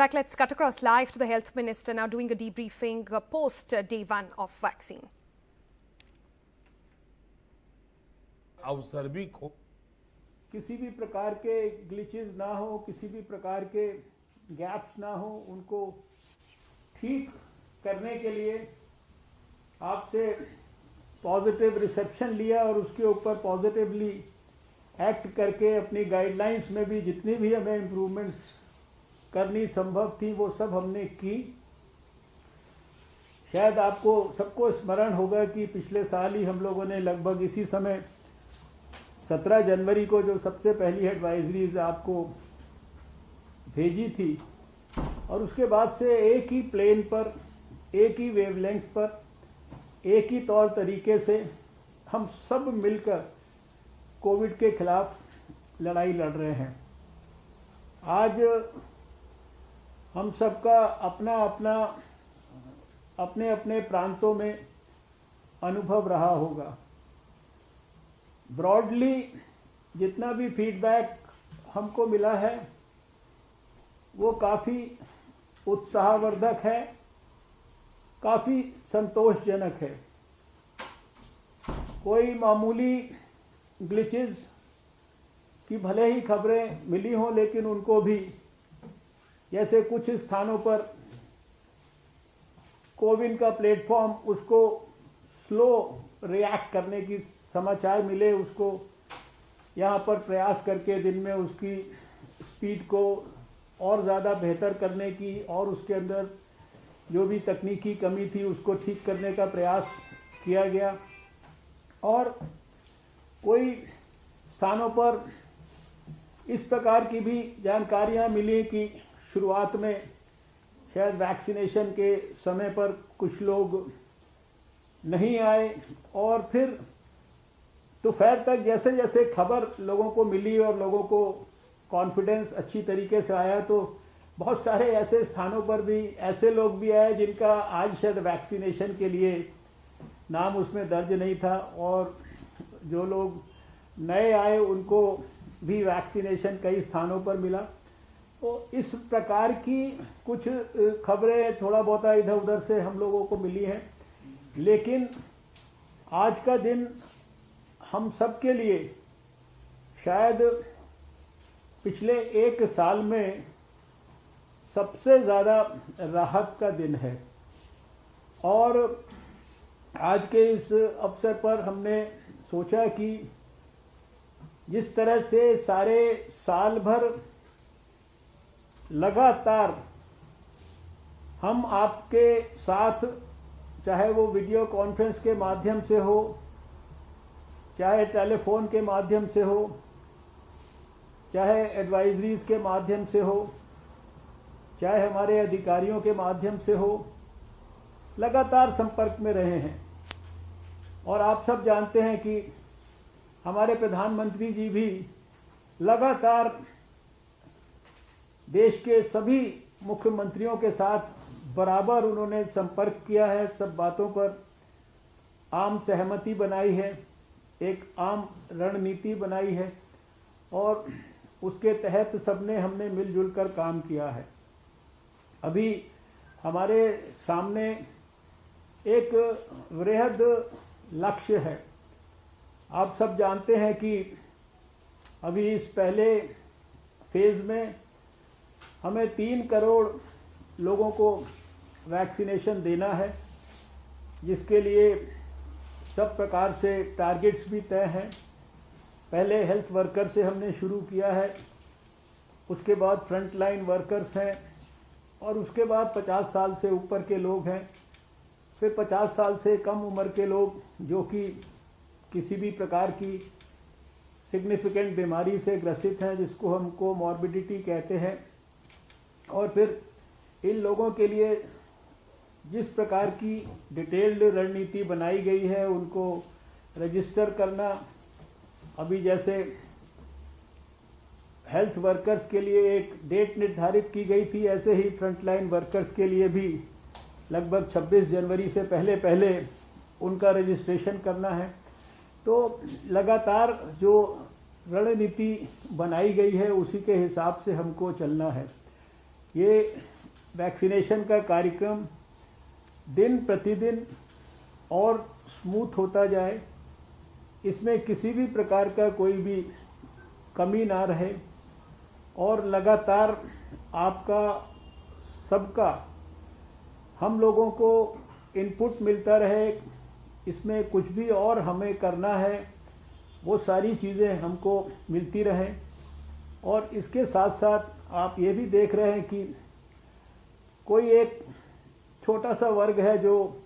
back, let's cut across live to the Health Minister now doing a debriefing post day one of vaccine. अवसर भी खो किसी भी प्रकार के ग्लिचेस ना हो, किसी भी प्रकार के गैप्स ना हो, उनको ठीक करने के लिए आपसे पॉजिटिव रिसेप्शन लिया और उसके ऊपर पॉजिटिवली एक्ट करके अपनी गाइडलाइंस में भी जितनी भी हमें इम्प्रूवमेंट्स करनी संभव थी वो सब हमने की। शायद आपको सबको स्मरण होगा कि पिछले साल ही हम लोगों ने लगभग इसी समय 17 जनवरी को जो सबसे पहली एडवाइजरीज आपको भेजी थी और उसके बाद से एक ही प्लेन पर, एक ही वेवलेंथ पर, एक ही तौर तरीके से हम सब मिलकर कोविड के खिलाफ लड़ाई लड़ रहे हैं। आज हम सबका अपना अपना अपने अपने प्रांतों में अनुभव रहा होगा। ब्रॉडली जितना भी फीडबैक हमको मिला है वो काफी उत्साहवर्धक है, काफी संतोषजनक है। कोई मामूली ग्लिचेस की भले ही खबरें मिली हों, लेकिन उनको भी जैसे कुछ स्थानों पर कोविन का प्लेटफॉर्म उसको स्लो रिएक्ट करने की समाचार मिले, उसको यहाँ पर प्रयास करके दिन में उसकी स्पीड को और ज़्यादा बेहतर करने की और उसके अंदर जो भी तकनीकी कमी थी उसको ठीक करने का प्रयास किया गया। और कोई स्थानों पर इस प्रकार की भी जानकारियां मिली कि शुरुआत में शायद वैक्सीनेशन के समय पर कुछ लोग नहीं आए और फिर दोपहर तक जैसे जैसे खबर लोगों को मिली और लोगों को कॉन्फिडेंस अच्छी तरीके से आया, तो बहुत सारे ऐसे स्थानों पर भी ऐसे लोग भी आए जिनका आज शायद वैक्सीनेशन के लिए नाम उसमें दर्ज नहीं था, और जो लोग नए आए उनको भी वैक्सीनेशन कई स्थानों पर मिला। तो इस प्रकार की कुछ खबरें थोड़ा बहुत इधर उधर से हम लोगों को मिली हैं, लेकिन आज का दिन हम सब के लिए शायद पिछले एक साल में सबसे ज्यादा राहत का दिन है। और आज के इस अवसर पर हमने सोचा कि जिस तरह से सारे साल भर लगातार हम आपके साथ, चाहे वो वीडियो कॉन्फ्रेंस के माध्यम से हो, चाहे टेलीफोन के माध्यम से हो, चाहे एडवाइजरीज के माध्यम से हो, चाहे हमारे अधिकारियों के माध्यम से हो, लगातार संपर्क में रहे हैं। और आप सब जानते हैं कि हमारे प्रधानमंत्री जी भी लगातार देश के सभी मुख्यमंत्रियों के साथ बराबर उन्होंने संपर्क किया है, सब बातों पर आम सहमति बनाई है, एक आम रणनीति बनाई है और उसके तहत सबने हमने मिलजुल कर काम किया है। अभी हमारे सामने एक वृहद लक्ष्य है। आप सब जानते हैं कि अभी इस पहले फेज में हमें 3 करोड़ लोगों को वैक्सीनेशन देना है, जिसके लिए सब प्रकार से टारगेट्स भी तय हैं। पहले हेल्थ वर्कर से हमने शुरू किया है, उसके बाद फ्रंटलाइन वर्कर्स हैं और उसके बाद 50 साल से ऊपर के लोग हैं, फिर 50 साल से कम उम्र के लोग जो कि किसी भी प्रकार की सिग्निफिकेंट बीमारी से ग्रसित हैं, जिसको हम कोमॉर्बिडिटी कहते हैं। और फिर इन लोगों के लिए जिस प्रकार की डिटेल्ड रणनीति बनाई गई है उनको रजिस्टर करना, अभी जैसे हेल्थ वर्कर्स के लिए एक डेट निर्धारित की गई थी, ऐसे ही फ्रंटलाइन वर्कर्स के लिए भी लगभग 26 जनवरी से पहले पहले उनका रजिस्ट्रेशन करना है। तो लगातार जो रणनीति बनाई गई है उसी के हिसाब से हमको चलना है। ये वैक्सीनेशन का कार्यक्रम दिन प्रतिदिन और स्मूथ होता जाए, इसमें किसी भी प्रकार का कोई भी कमी ना रहे और लगातार आपका सबका हम लोगों को इनपुट मिलता रहे, इसमें कुछ भी और हमें करना है वो सारी चीज़ें हमको मिलती रहें। और इसके साथ साथ आप ये भी देख रहे हैं कि कोई एक छोटा सा वर्ग है जो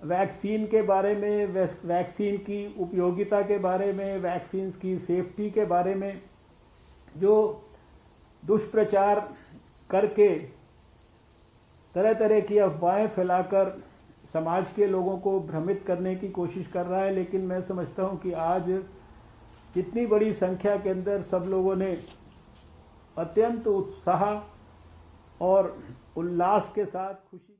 वैक्सीन के बारे में, वैक्सीन की उपयोगिता के बारे में, वैक्सीन की सेफ्टी के बारे में जो दुष्प्रचार करके तरह तरह की अफवाहें फैलाकर समाज के लोगों को भ्रमित करने की कोशिश कर रहा है। लेकिन मैं समझता हूं कि आज इतनी बड़ी संख्या के अंदर सब लोगों ने अत्यंत उत्साह और उल्लास के साथ खुशी